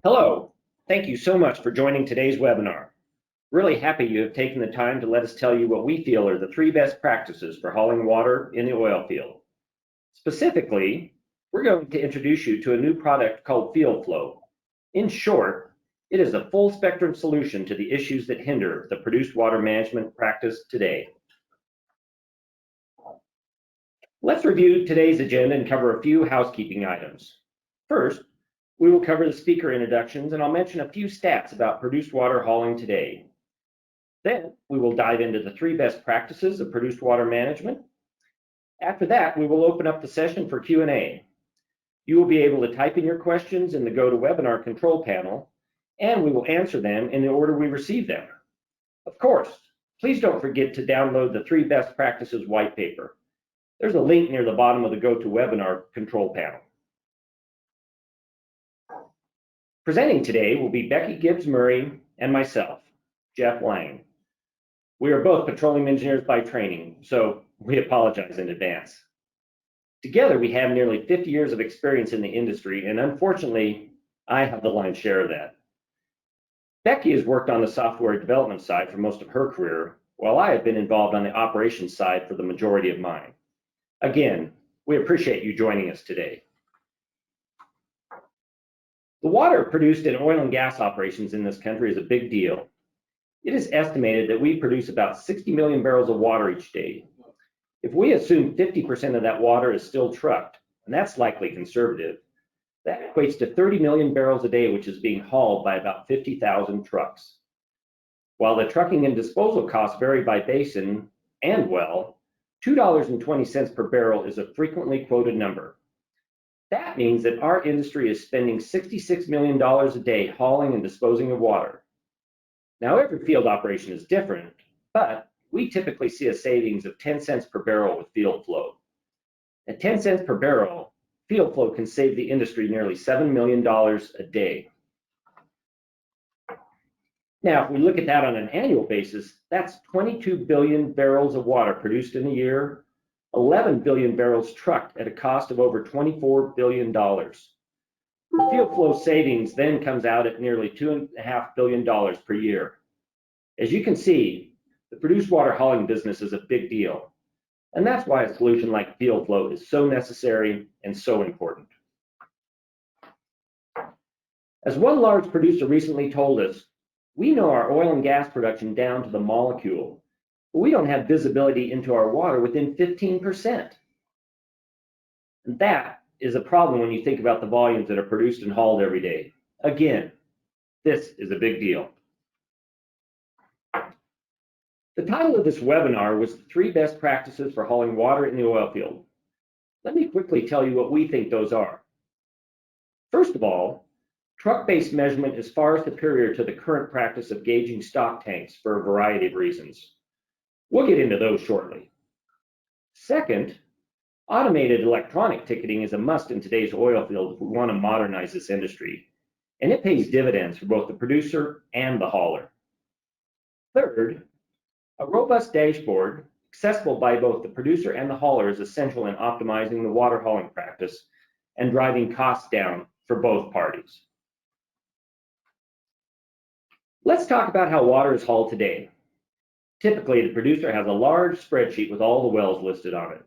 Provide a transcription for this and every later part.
Hello, thank you so much for joining today's webinar. Really happy you have taken the time to let us tell you what we feel are the 3 best practices for hauling water in the oil field. Specifically, we're going to introduce you to a new product called Field Flow. In short, it is a full spectrum solution to the issues that hinder the produced water management practice today. Let's review today's agenda and cover a few housekeeping items. First, we will cover the speaker introductions, and I'll mention a few stats about produced water hauling today. Then we will dive into the 3 best practices of produced water management. After that, we will open up the session for Q&A. You will be able to type in your questions in the GoToWebinar control panel, and we will answer them in the order we receive them. Of course, please don't forget to download the 3 best practices white paper. There's a link near the bottom of the GoToWebinar control panel. Presenting today will be Becky Gibbs Murray and myself, Jeff Lang. We are both petroleum engineers by training, so we apologize in advance. Together, we have nearly 50 years of experience in the industry, and unfortunately, I have the lion's share of that. Becky has worked on the software development side for most of her career, while I have been involved on the operations side for the majority of mine. Again, we appreciate you joining us today. The water produced in oil and gas operations in this country is a big deal. It is estimated that we produce about 60 million barrels of water each day. If we assume 50% of that water is still trucked, and that's likely conservative, that equates to 30 million barrels a day, which is being hauled by about 50,000 trucks. While the trucking and disposal costs vary by basin and well, $2.20 per barrel is a frequently quoted number. That means that our industry is spending $66 million a day hauling and disposing of water. Now, every field operation is different, but we typically see a savings of 10 cents per barrel with Field Flow. At 10 cents per barrel, Field Flow can save the industry nearly $7 million a day. Now, if we look at that on an annual basis, that's 22 billion barrels of water produced in a year, 11 billion barrels trucked at a cost of over $24 billion. The Field Flow savings then comes out at nearly $2.5 billion per year. As you can see, the produced water hauling business is a big deal, and that's why a solution like Field Flow is so necessary and so important. As one large producer recently told us, we know our oil and gas production down to the molecule, but we don't have visibility into our water within 15%. And that is a problem when you think about the volumes that are produced and hauled every day. Again, this is a big deal. The title of this webinar was the 3 best practices for hauling water in the oil field. Let me quickly tell you what we think those are. First of all, truck-based measurement is far superior to the current practice of gauging stock tanks for a variety of reasons. We'll get into those shortly. Second, automated electronic ticketing is a must in today's oil field if we want to modernize this industry, and it pays dividends for both the producer and the hauler. Third, a robust dashboard, accessible by both the producer and the hauler, is essential in optimizing the water hauling practice and driving costs down for both parties. Let's talk about how water is hauled today. Typically, the producer has a large spreadsheet with all the wells listed on it.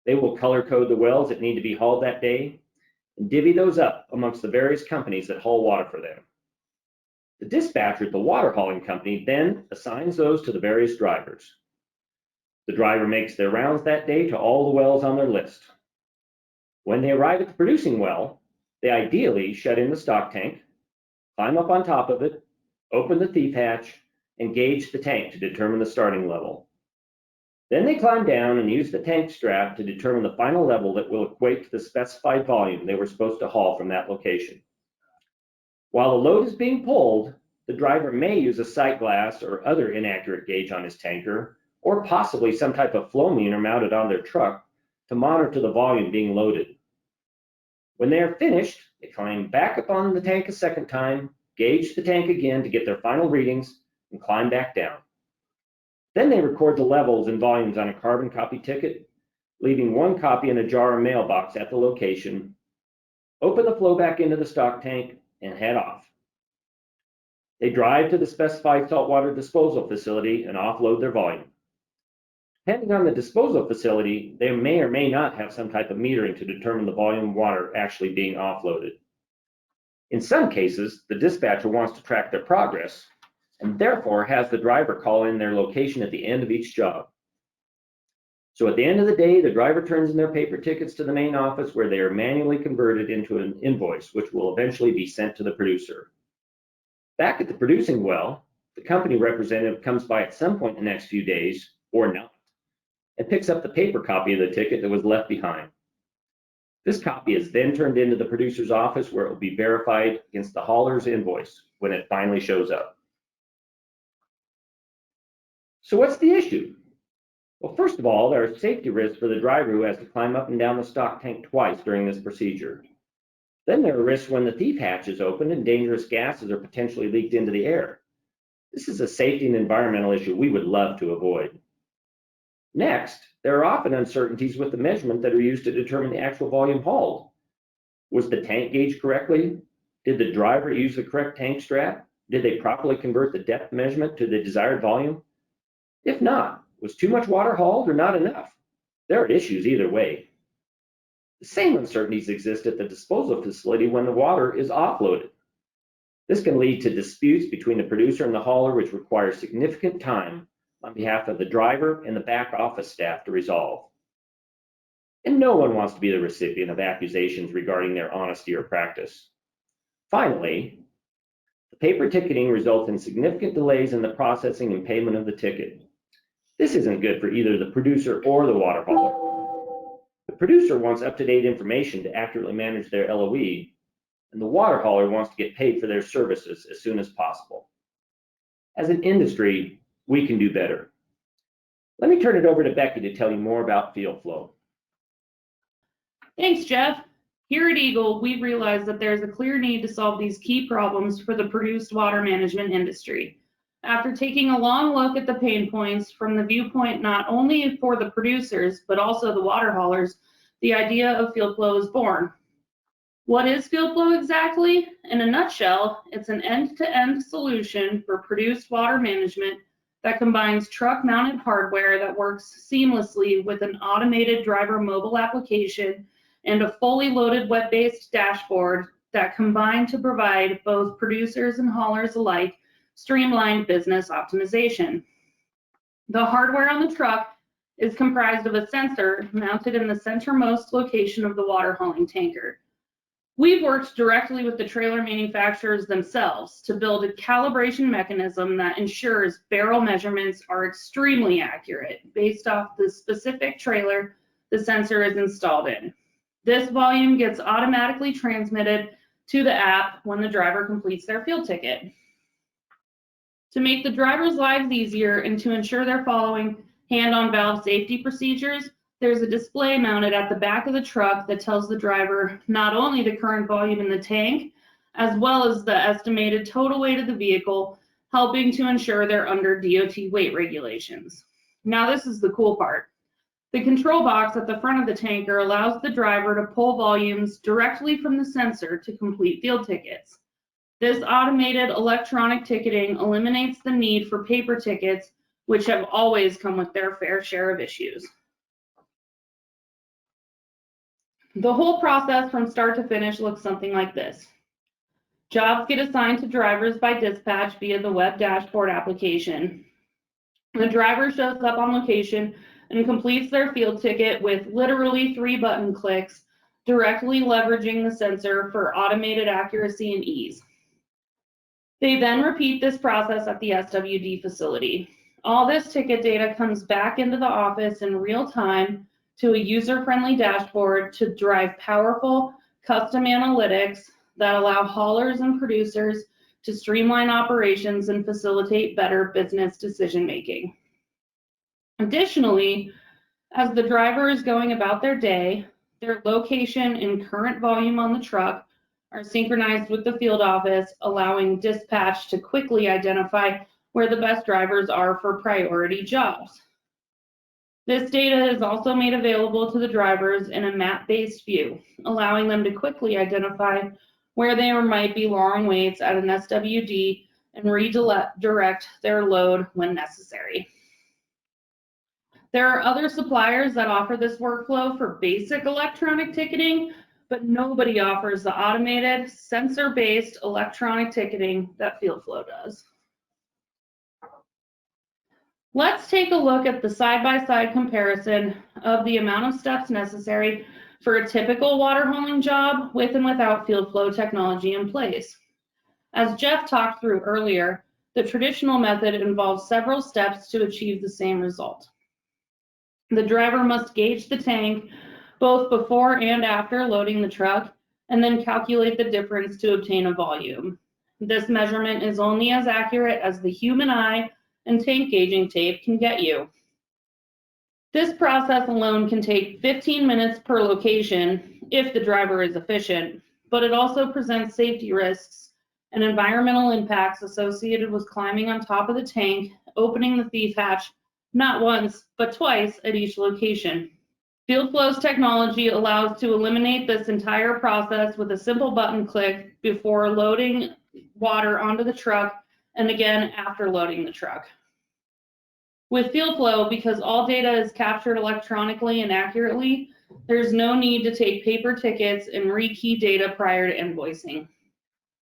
They will color code the wells that need to be hauled that day and divvy those up amongst the various companies that haul water for them. The dispatcher at the water hauling company then assigns those to the various drivers. The driver makes their rounds that day to all the wells on their list. When they arrive at the producing well, they ideally shut in the stock tank, climb up on top of it, open the thief hatch, and gauge the tank to determine the starting level. Then they climb down and use the tank strap to determine the final level that will equate to the specified volume they were supposed to haul from that location. While the load is being pulled, the driver may use a sight glass or other inaccurate gauge on his tanker, or possibly some type of flow meter mounted on their truck to monitor the volume being loaded. When they are finished, they climb back up on the tank a second time, gauge the tank again to get their final readings, and climb back down. Then they record the levels and volumes on a carbon copy ticket, leaving one copy in a jar or mailbox at the location, open the flow back into the stock tank, and head off. They drive to the specified saltwater disposal facility and offload their volume. Depending on the disposal facility, they may or may not have some type of metering to determine the volume of water actually being offloaded. In some cases, the dispatcher wants to track their progress and therefore has the driver call in their location at the end of each job. So at the end of the day, the driver turns in their paper tickets to the main office where they are manually converted into an invoice, which will eventually be sent to the producer. Back at the producing well, the company representative comes by at some point in the next few days, or not, and picks up the paper copy of the ticket that was left behind. This copy is then turned into the producer's office where it will be verified against the hauler's invoice when it finally shows up. So what's the issue? Well, first of all, there are safety risks for the driver who has to climb up and down the stock tank twice during this procedure. Then there are risks when the thief hatch is opened and dangerous gases are potentially leaked into the air. This is a safety and environmental issue we would love to avoid. Next, there are often uncertainties with the measurement that are used to determine the actual volume hauled. Was the tank gauged correctly? Did the driver use the correct tank strap? Did they properly convert the depth measurement to the desired volume? If not, was too much water hauled or not enough? There are issues either way. The same uncertainties exist at the disposal facility when the water is offloaded. This can lead to disputes between the producer and the hauler, which requires significant time on behalf of the driver and the back office staff to resolve. And no one wants to be the recipient of accusations regarding their honesty or practice. Finally, the paper ticketing results in significant delays in the processing and payment of the ticket. This isn't good for either the producer or the water hauler. The producer wants up-to-date information to accurately manage their LOE, and the water hauler wants to get paid for their services as soon as possible. As an industry, we can do better. Let me turn it over to Becky to tell you more about field flow. Thanks, Jeff. Here at Eagle, we've realized that there's a clear need to solve these key problems for the produced water management industry. After taking a long look at the pain points from the viewpoint not only for the producers, but also the water haulers, the idea of field flow is born. What is field flow exactly? In a nutshell, it's an end-to-end solution for produced water management that combines truck-mounted hardware that works seamlessly with an automated driver mobile application and a fully loaded web-based dashboard that combine to provide both producers and haulers alike streamlined business optimization. The hardware on the truck is comprised of a sensor mounted in the centermost location of the water hauling tanker. We've worked directly with the trailer manufacturers themselves to build a calibration mechanism that ensures barrel measurements are extremely accurate based off the specific trailer the sensor is installed in. This volume gets automatically transmitted to the app when the driver completes their field ticket. To make the driver's lives easier and to ensure they're following hand-on-valve safety procedures, there's a display mounted at the back of the truck that tells the driver not only the current volume in the tank, as well as the estimated total weight of the vehicle, helping to ensure they're under DOT weight regulations. Now this is the cool part. The control box at the front of the tanker allows the driver to pull volumes directly from the sensor to complete field tickets. This automated electronic ticketing eliminates the need for paper tickets, which have always come with their fair share of issues. The whole process from start to finish looks something like this. Jobs get assigned to drivers by dispatch via the web dashboard application. The driver shows up on location and completes their field ticket with literally 3 button clicks, directly leveraging the sensor for automated accuracy and ease. They then repeat this process at the SWD facility. All this ticket data comes back into the office in real time to a user-friendly dashboard to drive powerful custom analytics that allow haulers and producers to streamline operations and facilitate better business decision-making. Additionally, as the driver is going about their day, their location and current volume on the truck are synchronized with the field office, allowing dispatch to quickly identify where the best drivers are for priority jobs. This data is also made available to the drivers in a map-based view, allowing them to quickly identify where they might be long waits at an SWD and redirect their load when necessary. There are other suppliers that offer this workflow for basic electronic ticketing, but nobody offers the automated, sensor-based electronic ticketing that FieldFlow does. Let's take a look at the side-by-side comparison of the amount of steps necessary for a typical water hauling job with and without FieldFlow technology in place. As Jeff talked through earlier, the traditional method involves several steps to achieve the same result. The driver must gauge the tank both before and after loading the truck, and then calculate the difference to obtain a volume. This measurement is only as accurate as the human eye and tank gauging tape can get you. This process alone can take 15 minutes per location if the driver is efficient, but it also presents safety risks and environmental impacts associated with climbing on top of the tank, opening the thief hatch, not once, but twice at each location. FieldFlow's technology allows to eliminate this entire process with a simple button click before loading water onto the truck and again after loading the truck. With FieldFlow, because all data is captured electronically and accurately, there's no need to take paper tickets and rekey data prior to invoicing.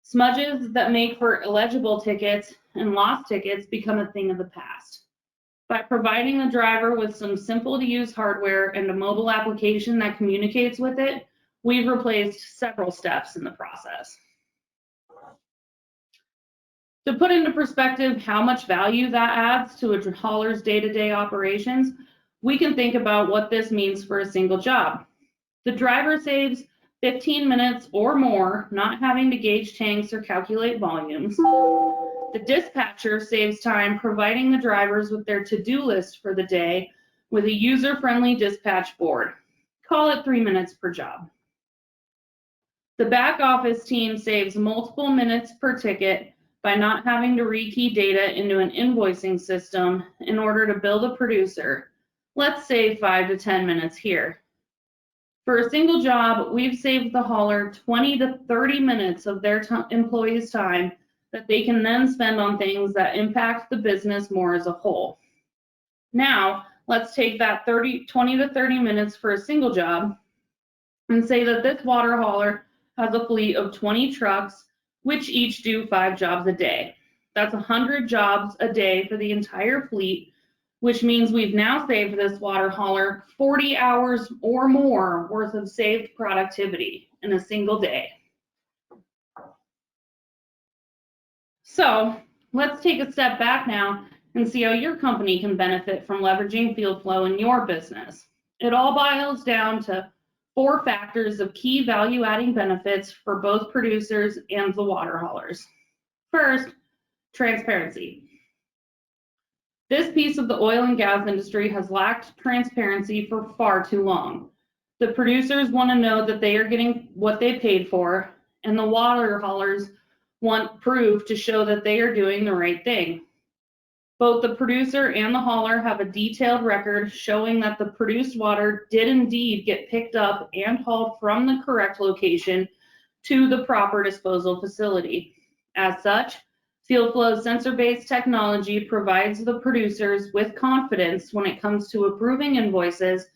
Smudges that make for illegible tickets and lost tickets become a thing of the past. By providing the driver with some simple-to-use hardware and a mobile application that communicates with it, we've replaced several steps in the process. To put into perspective how much value that adds to a hauler's day-to-day operations, we can think about what this means for a single job. The driver saves 15 minutes or more not having to gauge tanks or calculate volumes. The dispatcher saves time providing the drivers with their to-do list for the day with a user-friendly dispatch board. Call it 3 minutes per job. The back office team saves multiple minutes per ticket by not having to rekey data into an invoicing system in order to bill the producer. Let's save 5 to 10 minutes here. For a single job, we've saved the hauler 20 to 30 minutes of their employees' time that they can then spend on things that impact the business more as a whole. Now, let's take that 20 to 30 minutes for a single job and say that this water hauler has a fleet of 20 trucks, which each do 5 jobs a day. That's 100 jobs a day for the entire fleet, which means we've now saved this water hauler 40 hours or more worth of saved productivity in a single day. So let's take a step back now and see how your company can benefit from leveraging FieldFlow in your business. It all boils down to 4 factors of key value-adding benefits for both producers and the water haulers. First, transparency. This piece of the oil and gas industry has lacked transparency for far too long. The producers want to know that they are getting what they paid for, and the water haulers want proof to show that they are doing the right thing. Both the producer and the hauler have a detailed record showing that the produced water did indeed get picked up and hauled from the correct location to the proper disposal facility. As such, FieldFlow's sensor-based technology provides the producers with confidence when it comes to approving invoices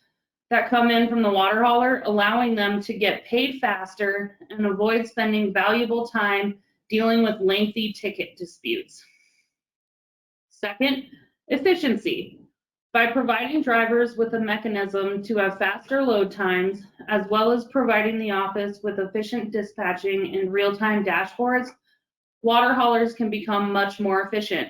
that come in from the water hauler, allowing them to get paid faster and avoid spending valuable time dealing with lengthy ticket disputes. Second, efficiency. By providing drivers with a mechanism to have faster load times, as well as providing the office with efficient dispatching and real-time dashboards, water haulers can become much more efficient.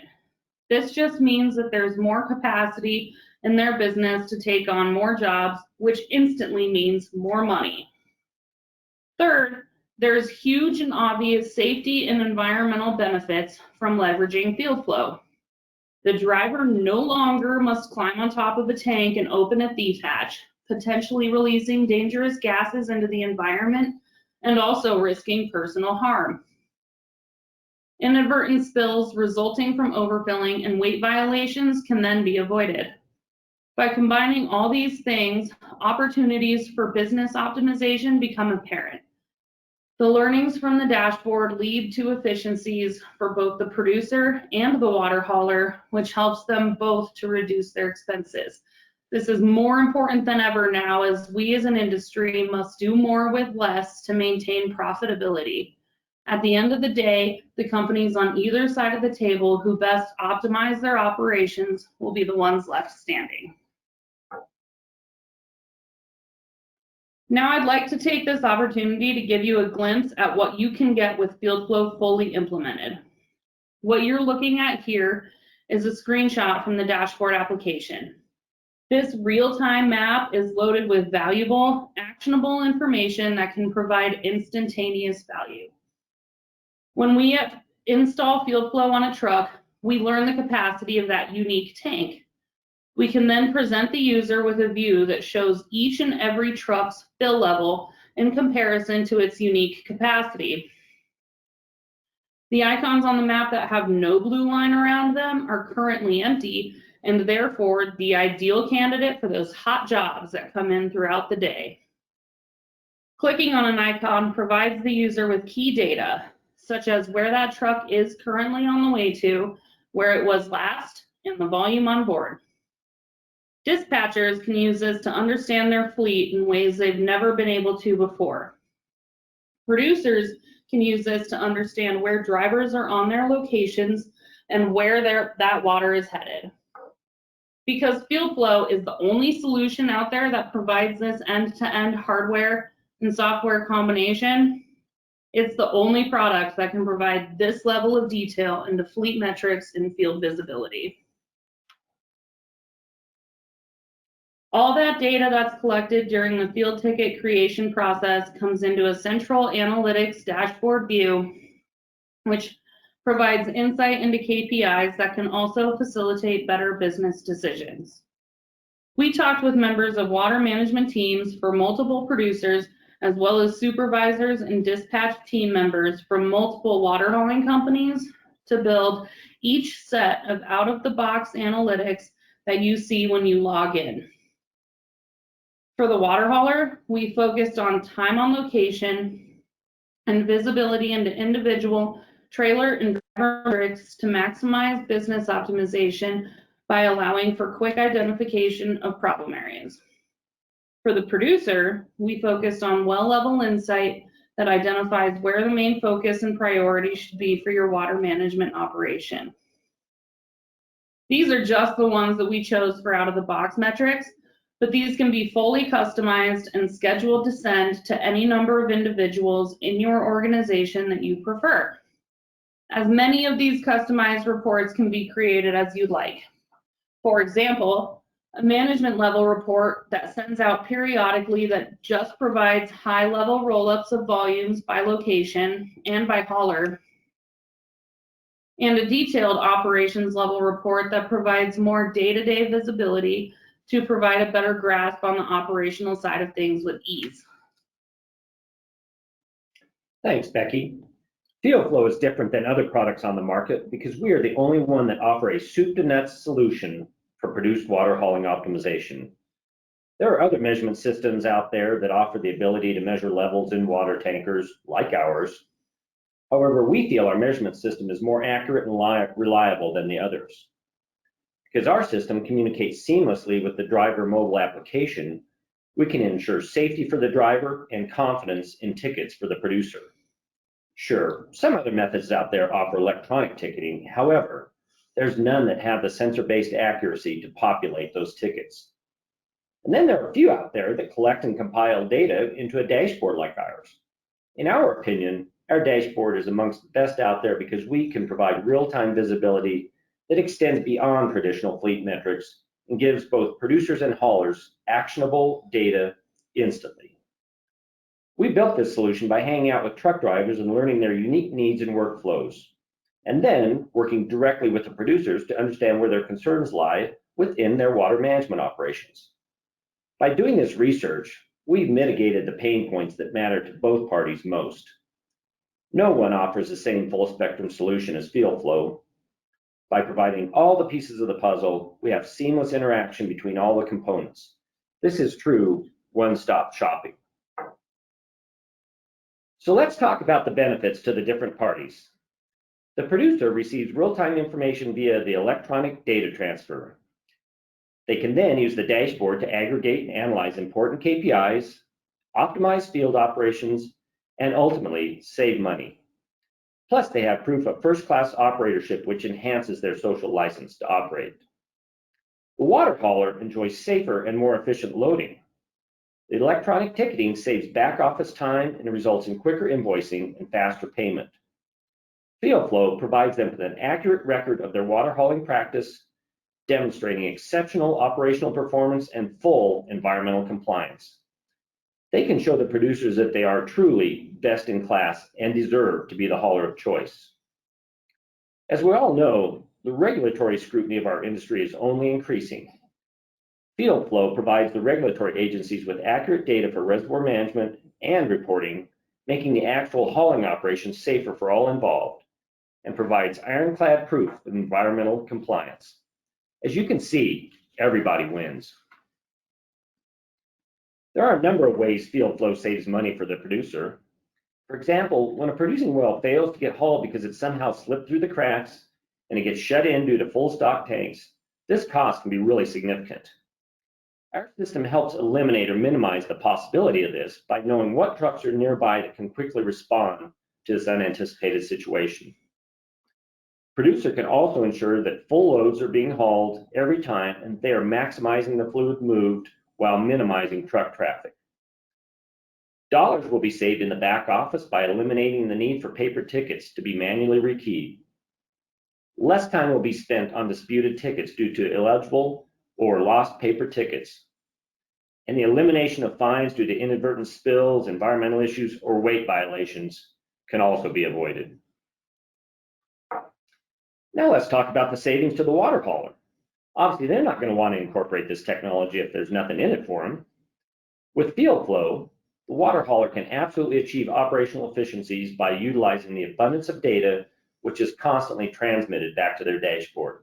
This just means that there's more capacity in their business to take on more jobs, which instantly means more money. Third, there's huge and obvious safety and environmental benefits from leveraging FieldFlow. The driver no longer must climb on top of a tank and open a thief hatch, potentially releasing dangerous gases into the environment and also risking personal harm. Inadvertent spills resulting from overfilling and weight violations can then be avoided. By combining all these things, opportunities for business optimization become apparent. The learnings from the dashboard lead to efficiencies for both the producer and the water hauler, which helps them both to reduce their expenses. This is more important than ever now, as we as an industry must do more with less to maintain profitability. At the end of the day, the companies on either side of the table who best optimize their operations will be the ones left standing. Now I'd like to take this opportunity to give you a glimpse at what you can get with FieldFlow fully implemented. What you're looking at here is a screenshot from the dashboard application. This real-time map is loaded with valuable, actionable information that can provide instantaneous value. When we install FieldFlow on a truck, we learn the capacity of that unique tank. We can then present the user with a view that shows each and every truck's fill level in comparison to its unique capacity. The icons on the map that have no blue line around them are currently empty, and therefore the ideal candidate for those hot jobs that come in throughout the day. Clicking on an icon provides the user with key data, such as where that truck is currently on the way to, where it was last, and the volume on board. Dispatchers can use this to understand their fleet in ways they've never been able to before. Producers can use this to understand where drivers are on their locations and where that water is headed. Because FieldFlow is the only solution out there that provides this end-to-end hardware and software combination, it's the only product that can provide this level of detail into fleet metrics and field visibility. All that data that's collected during the field ticket creation process comes into a central analytics dashboard view, which provides insight into KPIs that can also facilitate better business decisions. We talked with members of water management teams for multiple producers, as well as supervisors and dispatch team members from multiple water hauling companies to build each set of out-of-the-box analytics that you see when you log in. For the water hauler, we focused on time on location and visibility into individual trailer and driver metrics to maximize business optimization by allowing for quick identification of problem areas. For the producer, we focused on well-level insight that identifies where the main focus and priority should be for your water management operation. These are just the ones that we chose for out-of-the-box metrics, but these can be fully customized and scheduled to send to any number of individuals in your organization that you prefer. As many of these customized reports can be created as you'd like. For example, a management level report that sends out periodically that just provides high-level roll-ups of volumes by location and by hauler, and a detailed operations level report that provides more day-to-day visibility to provide a better grasp on the operational side of things with ease. Thanks, Becky. FieldFlow is different than other products on the market because we are the only one that offer a soup-to-nuts solution for produced water hauling optimization. There are other measurement systems out there that offer the ability to measure levels in water tankers like ours. However, we feel our measurement system is more accurate and reliable than the others. Because our system communicates seamlessly with the driver mobile application, we can ensure safety for the driver and confidence in tickets for the producer. Sure, some other methods out there offer electronic ticketing. However, there's none that have the sensor-based accuracy to populate those tickets. And then there are a few out there that collect and compile data into a dashboard like ours. In our opinion, our dashboard is amongst the best out there because we can provide real-time visibility that extends beyond traditional fleet metrics and gives both producers and haulers actionable data instantly. We built this solution by hanging out with truck drivers and learning their unique needs and workflows, and then working directly with the producers to understand where their concerns lie within their water management operations. By doing this research, we've mitigated the pain points that matter to both parties most. No one offers the same full spectrum solution as FieldFlow. By providing all the pieces of the puzzle, we have seamless interaction between all the components. This is true one-stop shopping. So let's talk about the benefits to the different parties. The producer receives real-time information via the electronic data transfer. They can then use the dashboard to aggregate and analyze important KPIs, optimize field operations, and ultimately save money. Plus, they have proof of first-class operatorship, which enhances their social license to operate. The water hauler enjoys safer and more efficient loading. The electronic ticketing saves back-office time and results in quicker invoicing and faster payment. FieldFlow provides them with an accurate record of their water hauling practice, demonstrating exceptional operational performance and full environmental compliance. They can show the producers that they are truly best in class and deserve to be the hauler of choice. As we all know, the regulatory scrutiny of our industry is only increasing. FieldFlow provides the regulatory agencies with accurate data for reservoir management and reporting, making the actual hauling operation safer for all involved, and provides ironclad proof of environmental compliance. As you can see, everybody wins. There are a number of ways FieldFlow saves money for the producer. For example, when a producing well fails to get hauled because it somehow slipped through the cracks and it gets shut in due to full stock tanks, this cost can be really significant. Our system helps eliminate or minimize the possibility of this by knowing what trucks are nearby that can quickly respond to this unanticipated situation. Producer can also ensure that full loads are being hauled every time and they are maximizing the fluid moved while minimizing truck traffic. Dollars will be saved in the back office by eliminating the need for paper tickets to be manually rekeyed. Less time will be spent on disputed tickets due to illegible or lost paper tickets. And the elimination of fines due to inadvertent spills, environmental issues, or weight violations can also be avoided. Now let's talk about the savings to the water hauler. Obviously, they're not going to want to incorporate this technology if there's nothing in it for them. With FieldFlow, the water hauler can absolutely achieve operational efficiencies by utilizing the abundance of data which is constantly transmitted back to their dashboard.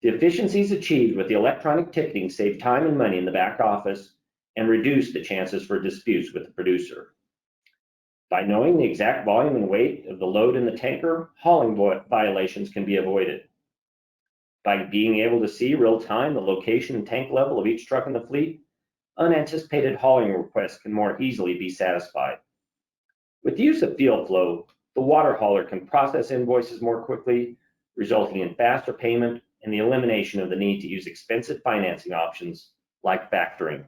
The efficiencies achieved with the electronic ticketing save time and money in the back office and reduce the chances for disputes with the producer. By knowing the exact volume and weight of the load in the tanker, hauling violations can be avoided. By being able to see real time the location and tank level of each truck in the fleet, unanticipated hauling requests can more easily be satisfied. With the use of FieldFlow, the water hauler can process invoices more quickly, resulting in faster payment and the elimination of the need to use expensive financing options like factoring.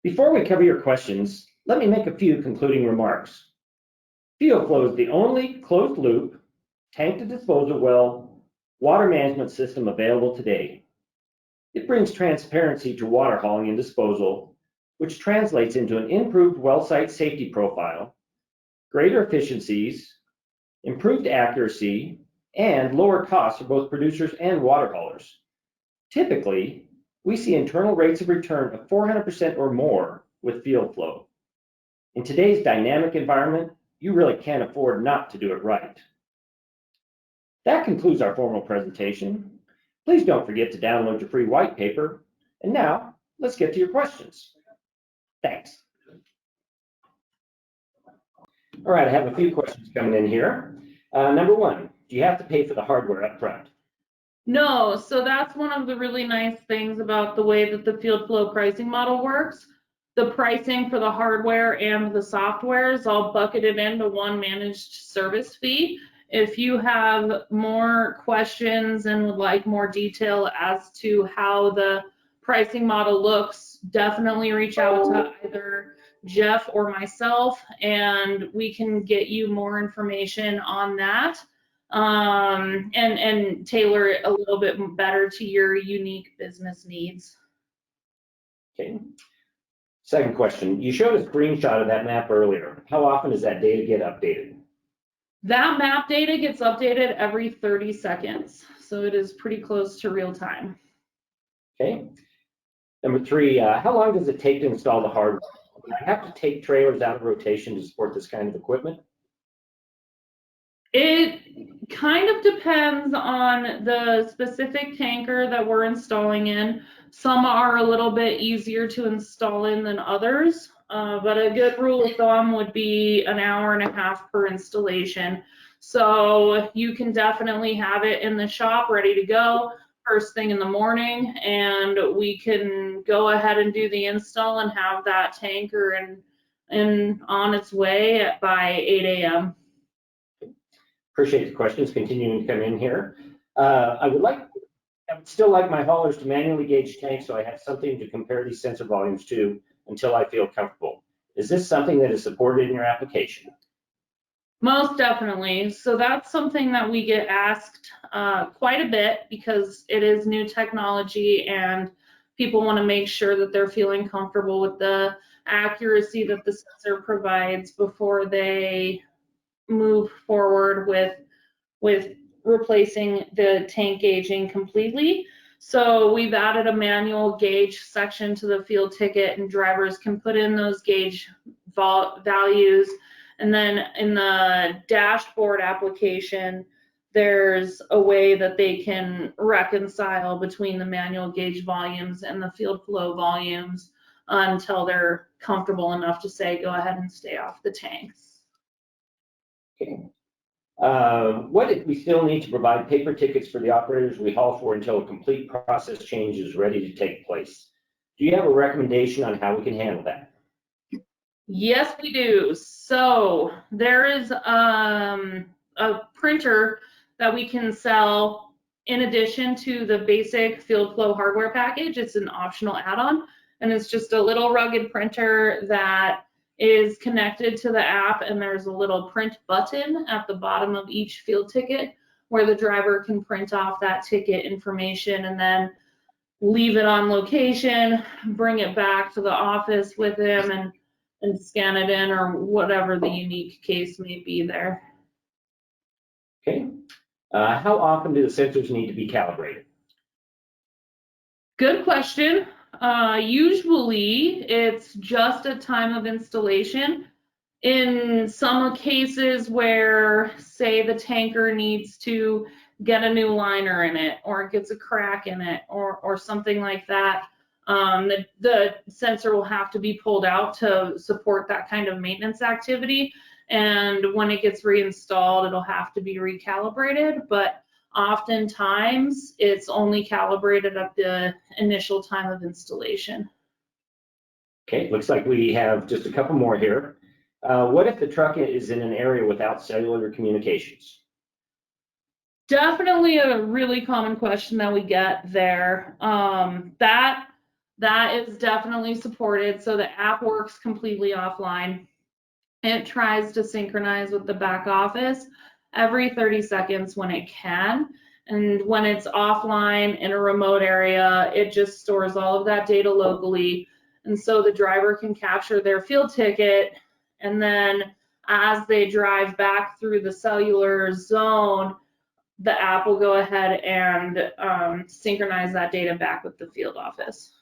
Before we cover your questions, let me make a few concluding remarks. FieldFlow is the only closed-loop, tank-to-disposal well water management system available today. It brings transparency to water hauling and disposal, which translates into an improved well site safety profile, greater efficiencies, improved accuracy, and lower costs for both producers and water haulers. Typically, we see internal rates of return of 400% or more with FieldFlow. In today's dynamic environment, you really can't afford not to do it right. That concludes our formal presentation. Please don't forget to download your free white paper. And now, let's get to your questions. Thanks. All right, I have a few questions coming in here. Number one, do you have to pay for the hardware up front? No, so that's one of the really nice things about the way that the FieldFlow pricing model works. The pricing for the hardware and the software is all bucketed into one managed service fee. If you have more questions and would like more detail as to how the pricing model looks, definitely reach out to either Jeff or myself, and we can get you more information on that and tailor it a little bit better to your unique business needs. Okay. Second question, you showed a screenshot of that map earlier. How often does that data get updated? That map data gets updated every 30 seconds, so it is pretty close to real time. Okay. Number three, how long does it take to install the hardware? Do I have to take trailers out of rotation to support this kind of equipment? It kind of depends on the specific tanker that we're installing in. Some are a little bit easier to install in than others. but a good rule of thumb would be an hour and a half per installation. So you can definitely have it in the shop ready to go first thing in the morning, and we can go ahead and do the install and have that tanker and on its way by 8 a.m. Appreciate the questions continuing to come in here. I would still like my haulers to manually gauge tanks so I have something to compare these sensor volumes to until I feel comfortable. Is this something that is supported in your application? Most definitely. So that's something that we get asked quite a bit because it is new technology and people want to make sure that they're feeling comfortable with the accuracy that the sensor provides before they move forward with replacing the tank gauging completely. So we've added a manual gauge section to the field ticket, and drivers can put in those gauge values. And then in the dashboard application, there's a way that they can reconcile between the manual gauge volumes and the field flow volumes until they're comfortable enough to say, go ahead and stay off the tanks. Okay. What if we still need to provide paper tickets for the operators we haul for until a complete process change is ready to take place? Do you have a recommendation on how we can handle that? Yes, we do. So there is a printer that we can sell in addition to the basic field flow hardware package. It's an optional add-on, and it's just a little rugged printer that is connected to the app, and there's a little print button at the bottom of each field ticket where the driver can print off that ticket information and then leave it on location, bring it back to the office with him and scan it in, or whatever the unique case may be there. Okay. How often do the sensors need to be calibrated? Good question. Usually it's just at time of installation. In some cases where, say, the tanker needs to get a new liner in it, or it gets a crack in it, or something like that, the sensor will have to be pulled out to support that kind of maintenance activity. And when it gets reinstalled, it'll have to be recalibrated. But oftentimes it's only calibrated at the initial time of installation. Okay, looks like we have just a couple more here. What if the truck is in an area without cellular communications? Definitely a really common question that we get there. That is definitely supported. So the app works completely offline. It tries to synchronize with the back office every 30 seconds when it can. And when it's offline in a remote area, it just stores all of that data locally. And so the driver can capture their field ticket, and then as they drive back through the cellular zone, the app will go ahead and synchronize that data back with the field office.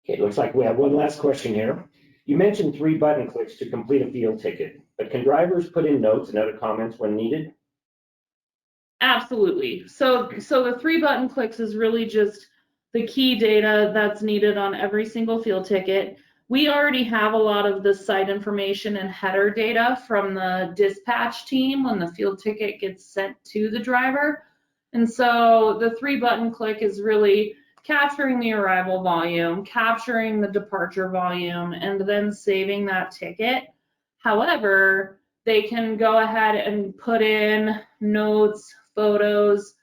Okay, looks like we have one last question here. You mentioned 3 button clicks to complete a field ticket, but can drivers put in notes and other comments when needed? Absolutely. So the 3 button clicks is really just the key data that's needed on every single field ticket. We already have a lot of the site information and header data from the dispatch team when the field ticket gets sent to the driver. And so the 3 button click is really capturing the arrival volume, capturing the departure volume, and then saving that ticket. However, they can go ahead and put in notes, photos,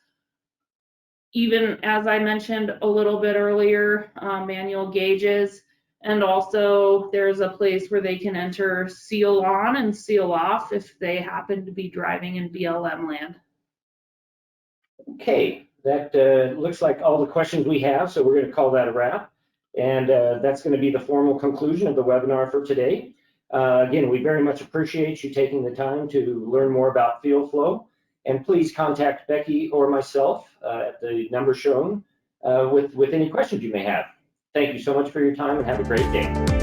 even as I mentioned a little bit earlier, manual gauges. And also there's a place where they can enter seal on and seal off if they happen to be driving in BLM land. Okay, that looks like all the questions we have, so we're going to call that a wrap. And that's going to be the formal conclusion of the webinar for today. Again, we very much appreciate you taking the time to learn more about field flow. And please contact Becky or myself at the number shown with any questions you may have. Thank you so much for your time and have a great day.